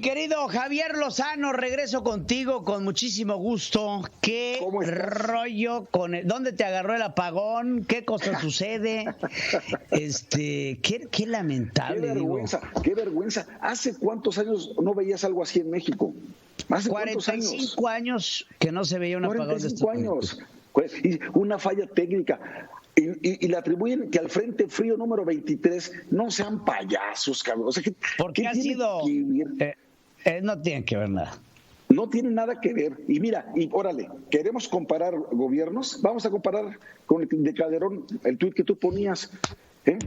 Querido Javier Lozano, regreso contigo con muchísimo gusto. ¿Qué rollo con dónde te agarró el apagón? ¿Qué cosa sucede? Qué lamentable. Qué vergüenza. ¿Hace cuántos años no veías algo así en México? ¿Hace 45 años que no se veía un apagón de estos 45 años. Y una falla técnica. Y le atribuyen que al Frente Frío número 23 no sean payasos, cabrón. O sea, porque ha sido... no tienen que ver nada. No tiene nada que ver. Y mira, y órale, queremos comparar gobiernos. Vamos a comparar con el de Calderón, el tuit que tú ponías.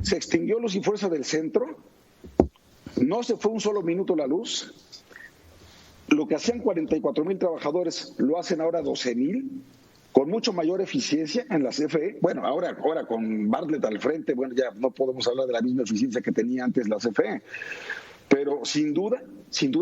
Se extinguió Luz y Fuerza del Centro. No se fue un solo minuto la luz. Lo que hacían 44,000 trabajadores lo hacen ahora 12,000. Con mucho mayor eficiencia en la CFE. Bueno, ahora con Bartlett al frente, bueno, ya no podemos hablar de la misma eficiencia que tenía antes la CFE. Pero sin duda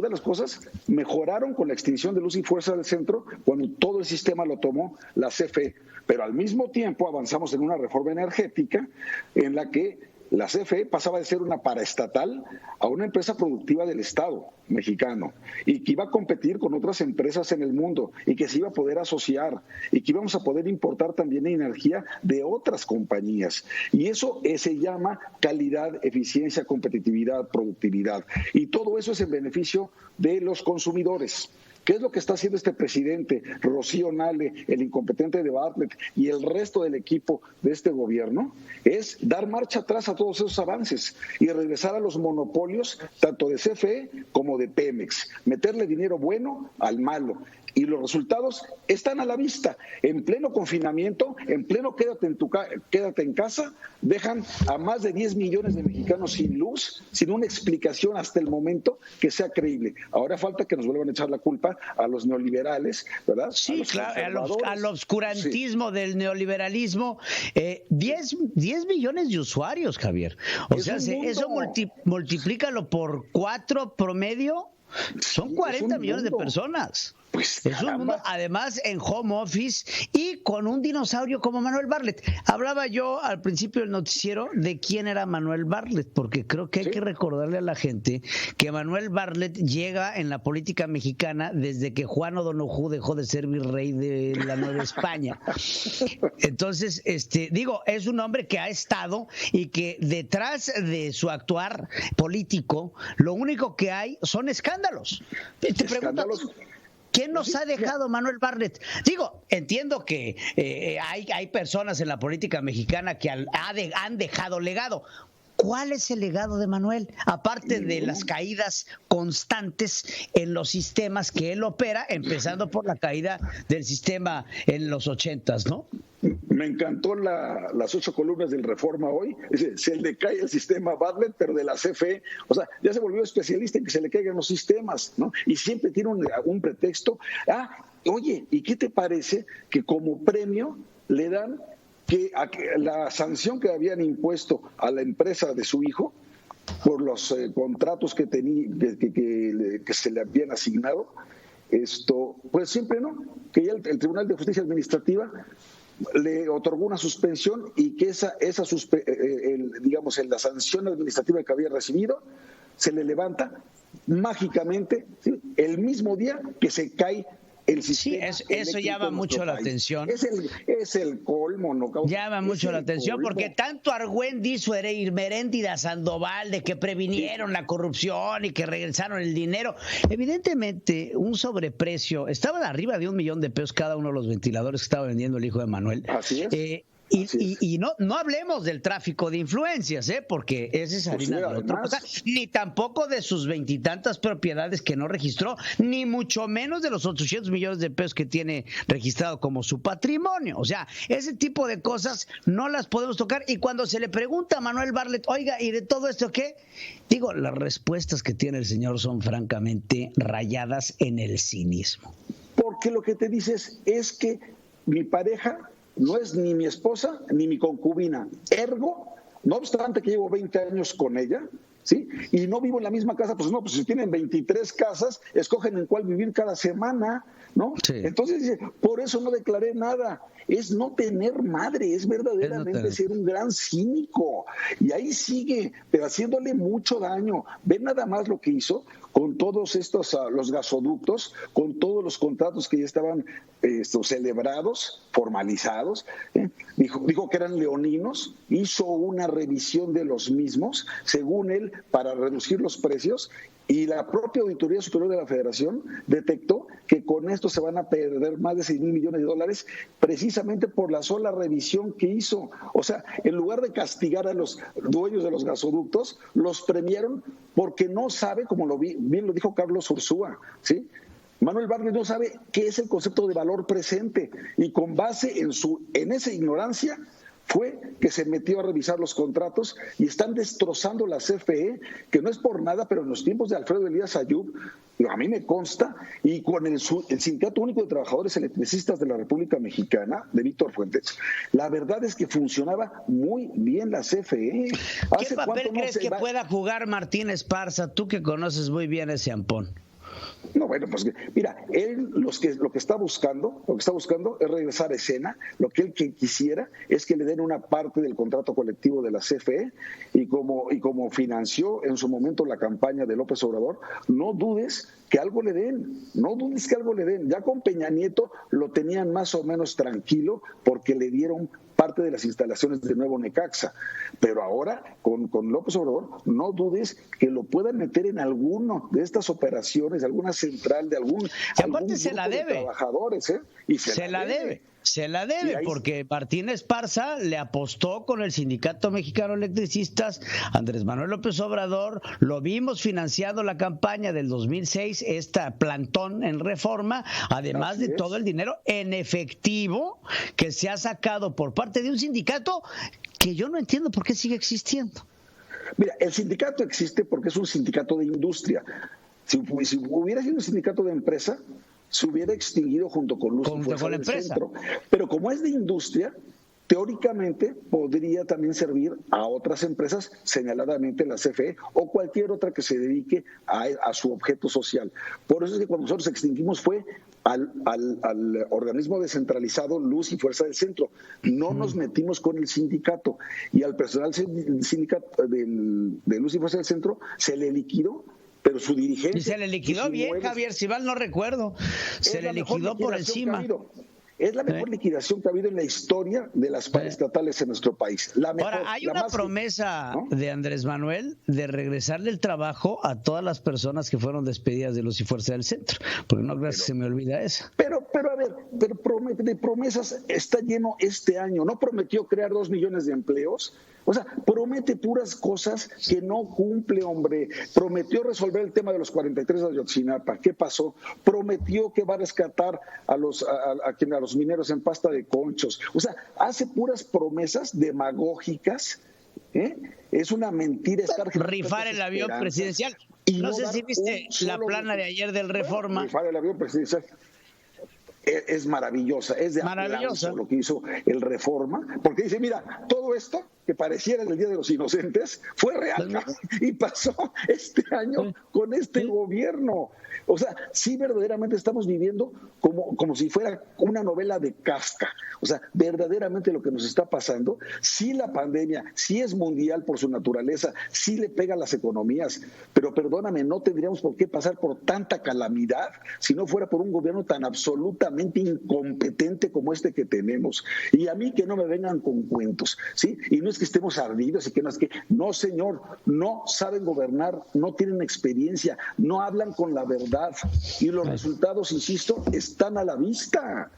las cosas mejoraron con la extinción de Luz y Fuerza del Centro cuando todo el sistema lo tomó la CFE. Pero al mismo tiempo avanzamos en una reforma energética en la que la CFE pasaba de ser una paraestatal a una empresa productiva del Estado mexicano y que iba a competir con otras empresas en el mundo y que se iba a poder asociar y que íbamos a poder importar también energía de otras compañías. Y eso se llama calidad, eficiencia, competitividad, productividad. Y todo eso es en beneficio de los consumidores. ¿Qué es lo que está haciendo este presidente, Rocío Nale, el incompetente de Bartlett y el resto del equipo de este gobierno? Es dar marcha atrás a todos esos avances y regresar a los monopolios tanto de CFE como de Pemex, meterle dinero bueno al malo. Y los resultados están a la vista. En pleno confinamiento, en pleno quédate en casa, dejan a más de 10 millones de mexicanos sin luz, sin una explicación hasta el momento que sea creíble. Ahora falta que nos vuelvan a echar la culpa a los neoliberales, ¿verdad? Sí, claro, al obscurantismo del neoliberalismo. 10 millones de usuarios, Javier. O sea, eso multiplícalo por 4 promedio, son 40 millones de personas. Pues, es un mundo, además en home office y con un dinosaurio como Manuel Bartlett. Hablaba yo al principio del noticiero de quién era Manuel Bartlett, porque creo que hay que recordarle a la gente que Manuel Bartlett llega en la política mexicana desde que Juan O'Donoghue dejó de ser virrey de la Nueva España. Entonces, es un hombre que ha estado y que detrás de su actuar político, lo único que hay son escándalos. Te pregunto, ¿qué nos ha dejado Manuel Bartlett? Digo, entiendo que hay personas en la política mexicana que han dejado legado. ¿Cuál es el legado de Manuel? Aparte de las caídas constantes en los sistemas que él opera, empezando por la caída del sistema en los 80s, ¿no? Me encantó las 8 columnas del Reforma hoy. Se le cae el sistema Bartlett, pero de la CFE. O sea, ya se volvió especialista en que se le caigan los sistemas, ¿no? Y siempre tiene un pretexto. Oye, ¿y qué te parece que como premio le dan que la sanción que habían impuesto a la empresa de su hijo por los contratos que se le habían asignado, pues siempre no, que ya el Tribunal de Justicia Administrativa le otorgó una suspensión y que digamos, en la sanción administrativa que había recibido se le levanta mágicamente, ¿sí?, el mismo día que se cae el sistema. Sí, eso llama mucho la atención. Es el colmo, ¿no? Llama mucho la atención porque tanto Argüendiz, Meréndida, Sandoval, de que previnieron la corrupción y que regresaron el dinero. Evidentemente, un sobreprecio. Estaban arriba de $1 millón cada uno de los ventiladores que estaba vendiendo el hijo de Manuel. Así es. Y no hablemos del tráfico de influencias, porque ese es harina de otra cosa, ni tampoco de sus 20 y tantas propiedades que no registró, ni mucho menos de los 800 millones de pesos que tiene registrado como su patrimonio. O sea, ese tipo de cosas no las podemos tocar. Y cuando se le pregunta a Manuel Bartlett, oiga, ¿y de todo esto qué? Digo, las respuestas que tiene el señor son francamente rayadas en el cinismo. Porque lo que te dices es que mi pareja no es ni mi esposa ni mi concubina. Ergo, no obstante que llevo 20 años con ella, ¿sí?, y no vivo en la misma casa, pues no, pues si tienen 23 casas, escogen en cuál vivir cada semana, ¿no? Sí. Entonces dice, por eso no declaré nada. Es no tener madre, es verdaderamente ser un gran cínico. Y ahí sigue, pero haciéndole mucho daño. Ve nada más lo que hizo con todos estos, los gasoductos, con todos los contratos que ya estaban celebrados, formalizados. Dijo que eran leoninos, hizo una revisión de los mismos, según él, para reducir los precios, y la propia Auditoría Superior de la Federación detectó que con esto se van a perder más de 6,000 millones de dólares precisamente por la sola revisión que hizo. O sea, en lugar de castigar a los dueños de los gasoductos, los premiaron porque no sabe, como bien lo dijo Carlos Ursúa, ¿sí? Manuel Bartlett no sabe qué es el concepto de valor presente, y con base en esa ignorancia fue que se metió a revisar los contratos y están destrozando la CFE, que no es por nada, pero en los tiempos de Alfredo Elías Ayub, a mí me consta, y con el Sindicato Único de Trabajadores Electricistas de la República Mexicana, de Víctor Fuentes, la verdad es que funcionaba muy bien la CFE. ¿Qué papel crees que pueda jugar Martín Esparza, tú que conoces muy bien ese ampón? No, bueno, pues mira, él lo que está buscando es regresar a escena. Lo que él quisiera es que le den una parte del contrato colectivo de la CFE, y como financió en su momento la campaña de López Obrador, no dudes que algo le den. Ya con Peña Nieto lo tenían más o menos tranquilo porque le dieron parte de las instalaciones de Nuevo Necaxa, pero ahora con López Obrador no dudes que lo puedan meter en alguno de estas operaciones, alguna central de algún grupo se la debe. De trabajadores, y se la debe. Se la debe, porque Martín Esparza le apostó con el Sindicato Mexicano de Electricistas, Andrés Manuel López Obrador, lo vimos financiando la campaña del 2006, esta plantón en Reforma, además de todo el dinero en efectivo que se ha sacado por parte de un sindicato que yo no entiendo por qué sigue existiendo. Mira, el sindicato existe porque es un sindicato de industria. Si hubiera sido un sindicato de empresa, se hubiera extinguido junto con Luz y Fuerza del Centro. Pero como es de industria, teóricamente podría también servir a otras empresas, señaladamente la CFE o cualquier otra que se dedique a su objeto social. Por eso es que cuando nosotros extinguimos fue al organismo descentralizado Luz y Fuerza del Centro. No nos metimos con el sindicato, y al personal sindicato de Luz y Fuerza del Centro se le liquidó. Pero su dirigencia... Y se le liquidó bien, Javier, si mal no recuerdo. Se le liquidó por encima. Es la mejor liquidación que ha habido en la historia de las paraestatales en nuestro país. Ahora, hay una promesa de Andrés Manuel de regresarle el trabajo a todas las personas que fueron despedidas de Luz y Fuerza del Centro, porque no creas que se me olvida esa. Pero a ver, de promesas está lleno este año. ¿No prometió crear 2 millones de empleos? O sea, promete puras cosas que no cumple, hombre. Prometió resolver el tema de los 43 de Ayotzinapa. ¿Qué pasó? Prometió que va a rescatar a los mineros en Pasta de Conchos. O sea, hace puras promesas demagógicas. Es una mentira. Rifar el avión presidencial. No sé si viste la plana de ayer del Reforma. Rifar el avión presidencial. Es maravillosa, es de aplauso lo que hizo el Reforma, porque dice, mira, todo esto que pareciera el Día de los Inocentes fue real y pasó este año con este gobierno. O sea, sí, verdaderamente estamos viviendo como si fuera una novela de Kafka. O sea, verdaderamente lo que nos está pasando, sí, la pandemia, sí es mundial por su naturaleza, sí le pega a las economías, pero perdóname, no tendríamos por qué pasar por tanta calamidad si no fuera por un gobierno tan absolutamente incompetente como este que tenemos. Y a mí que no me vengan con cuentos, ¿sí? Y no es que estemos ardidos y que no, señor, no saben gobernar, no tienen experiencia, no hablan con la verdad, y los resultados, insisto, están a la vista.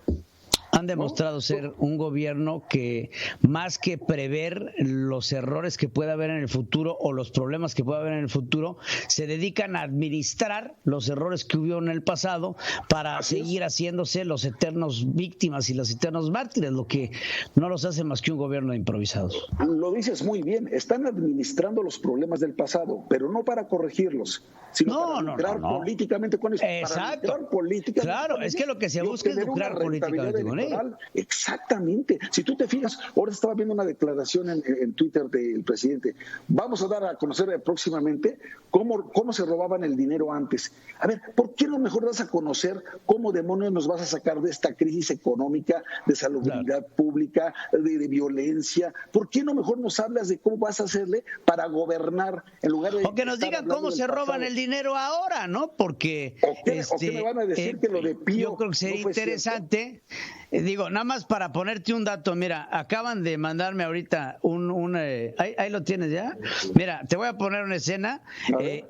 Han demostrado ser un gobierno que, más que prever los errores que pueda haber en el futuro o los problemas que pueda haber en el futuro, se dedican a administrar los errores que hubo en el pasado para seguir haciéndose los eternos víctimas y los eternos mártires, lo que no los hace más que un gobierno de improvisados. Lo dices muy bien, están administrando los problemas del pasado, pero no para corregirlos, sino para lucrar políticamente con eso. Exacto. Claro, es que lo que se busca es lucrar políticamente con electoral. Exactamente. Si tú te fijas, ahora estaba viendo una declaración en Twitter del presidente. Vamos a dar a conocer próximamente cómo se robaban el dinero antes. A ver, ¿por qué no mejor das a conocer cómo demonios nos vas a sacar de esta crisis económica, de salubridad pública, de violencia? ¿Por qué no mejor nos hablas de cómo vas a hacerle para gobernar en lugar de... O que nos digan cómo se roban el dinero ahora, ¿no? Porque... ¿O qué me van a decir que lo de Pío? Yo creo que sería interesante. Digo, nada más para ponerte un dato, mira, acaban de mandarme ahorita ahí lo tienes ya. Mira, te voy a poner una escena.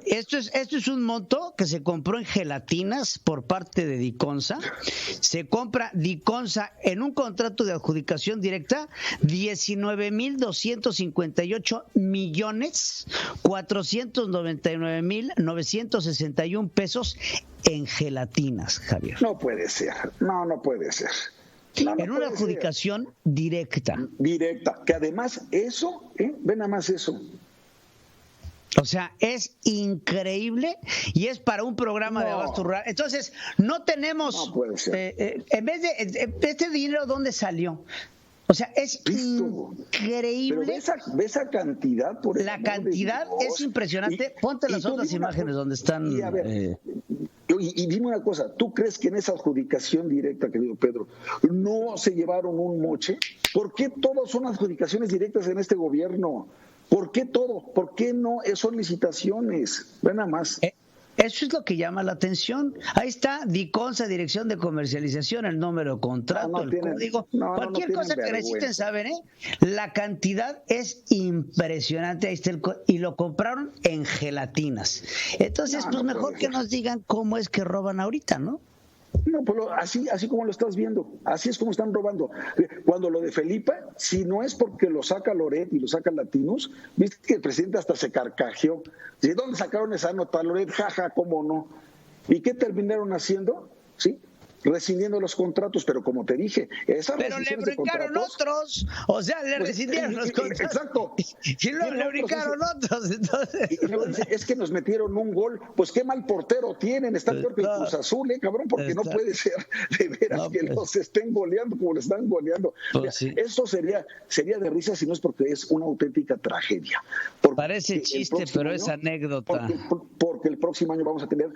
Esto es un monto que se compró en gelatinas por parte de Diconsa. Se compra Diconsa en un contrato de adjudicación directa 19,499,961 pesos en gelatinas, Javier. No puede ser. No puede ser. No en una adjudicación directa. Directa, que además eso, ve nada más eso. O sea, es increíble y es para un programa de abasto rural. Entonces, no tenemos, no puede ser. En vez de este dinero, ¿dónde salió? O sea, es increíble. Pero ve esa cantidad. La cantidad es impresionante. Ponte las otras imágenes donde están... Y a ver, y dime una cosa, ¿tú crees que en esa adjudicación directa, querido Pedro, no se llevaron un moche? ¿Por qué todas son adjudicaciones directas en este gobierno? ¿Por qué todo? ¿Por qué no son licitaciones? Ve nada más. Eso es lo que llama la atención. Ahí está Diconsa, Dirección de Comercialización, el número de contrato, el código, cualquier cosa que necesiten saber, La cantidad es impresionante. Ahí está y lo compraron en gelatinas. Entonces, pues mejor que nos digan cómo es que roban ahorita, ¿no? No, pues así como lo estás viendo, así es como están robando. Cuando lo de Felipa, si no es porque lo saca Loret y lo saca Latinos, viste que el presidente hasta se carcajeó. ¿De dónde sacaron esa nota, Loret? Jaja, ¿cómo no? ¿Y qué terminaron haciendo? ¿Sí? Rescindiendo los contratos, pero como te dije, pero le brincaron otros, o sea, le rescindieron los contratos. Exacto. Y luego le brincaron otros, entonces. Y luego dice, es que nos metieron un gol, pues qué mal portero tienen, está peor que el Cruz Azul, cabrón, porque no puede ser de veras que los estén goleando como lo están goleando. Mira, eso sería de risa si no es porque es una auténtica tragedia. Parece chiste, pero es anécdota. Porque el próximo año vamos a tener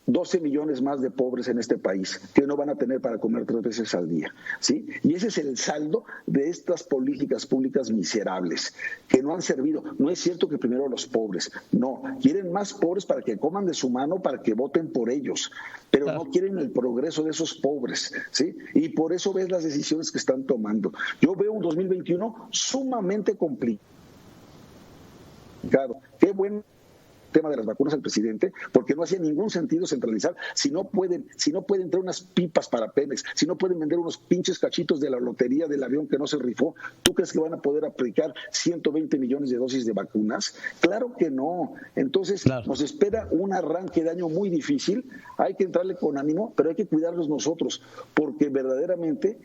12 millones más de pobres en este país que no van a tener para comer 3 veces al día, ¿sí? Y ese es el saldo de estas políticas públicas miserables que no han servido. No es cierto que primero los pobres, no. Quieren más pobres para que coman de su mano, para que voten por ellos, pero no quieren el progreso de esos pobres, ¿sí? Y por eso ves las decisiones que están tomando. Yo veo un 2021 sumamente complicado. Qué buen tema de las vacunas al presidente, porque no hacía ningún sentido centralizar si no pueden traer unas pipas para Pemex, si no pueden vender unos pinches cachitos de la lotería del avión que no se rifó. ¿Tú crees que van a poder aplicar 120 millones de dosis de vacunas? Claro que no. Entonces nos espera un arranque de año muy difícil. Hay que entrarle con ánimo, pero hay que cuidarnos nosotros, porque verdaderamente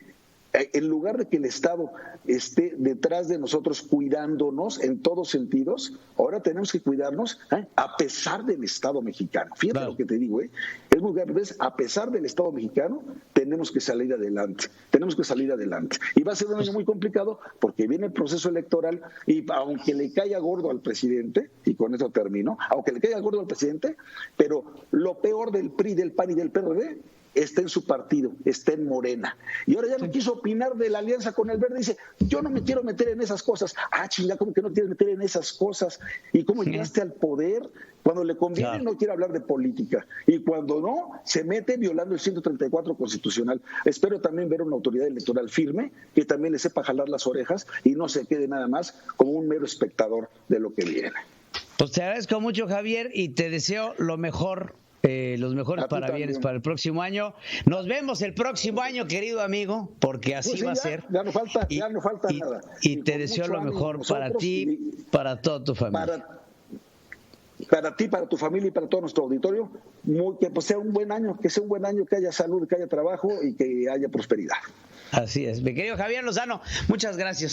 en lugar de que el Estado esté detrás de nosotros cuidándonos en todos sentidos, ahora tenemos que cuidarnos a pesar del Estado mexicano. Fíjate lo que te digo, es muy grave. A pesar del Estado mexicano, tenemos que salir adelante. Y va a ser un año muy complicado porque viene el proceso electoral y aunque le caiga gordo al presidente, y con eso termino, aunque le caiga gordo al presidente, pero lo peor del PRI, del PAN y del PRD está en su partido, está en Morena. Y ahora ya no quiso opinar de la alianza con el Verde. Dice, yo no me quiero meter en esas cosas. Chinga, ¿cómo que no quieres meter en esas cosas? ¿Y cómo llegaste al poder? Cuando le conviene no quiere hablar de política. Y cuando no, se mete violando el 134 constitucional. Espero también ver una autoridad electoral firme que también le sepa jalar las orejas y no se quede nada más como un mero espectador de lo que viene. Pues te agradezco mucho, Javier, y te deseo lo mejor. Los mejores parabienes para el próximo año. Nos vemos el próximo año, querido amigo, porque así va a ser. Ya no falta nada. Y te deseo lo mejor para ti, para toda tu familia. Para ti, para tu familia y para todo nuestro auditorio, que sea un buen año, que haya salud, que haya trabajo y que haya prosperidad. Así es. Mi querido Javier Lozano, muchas gracias.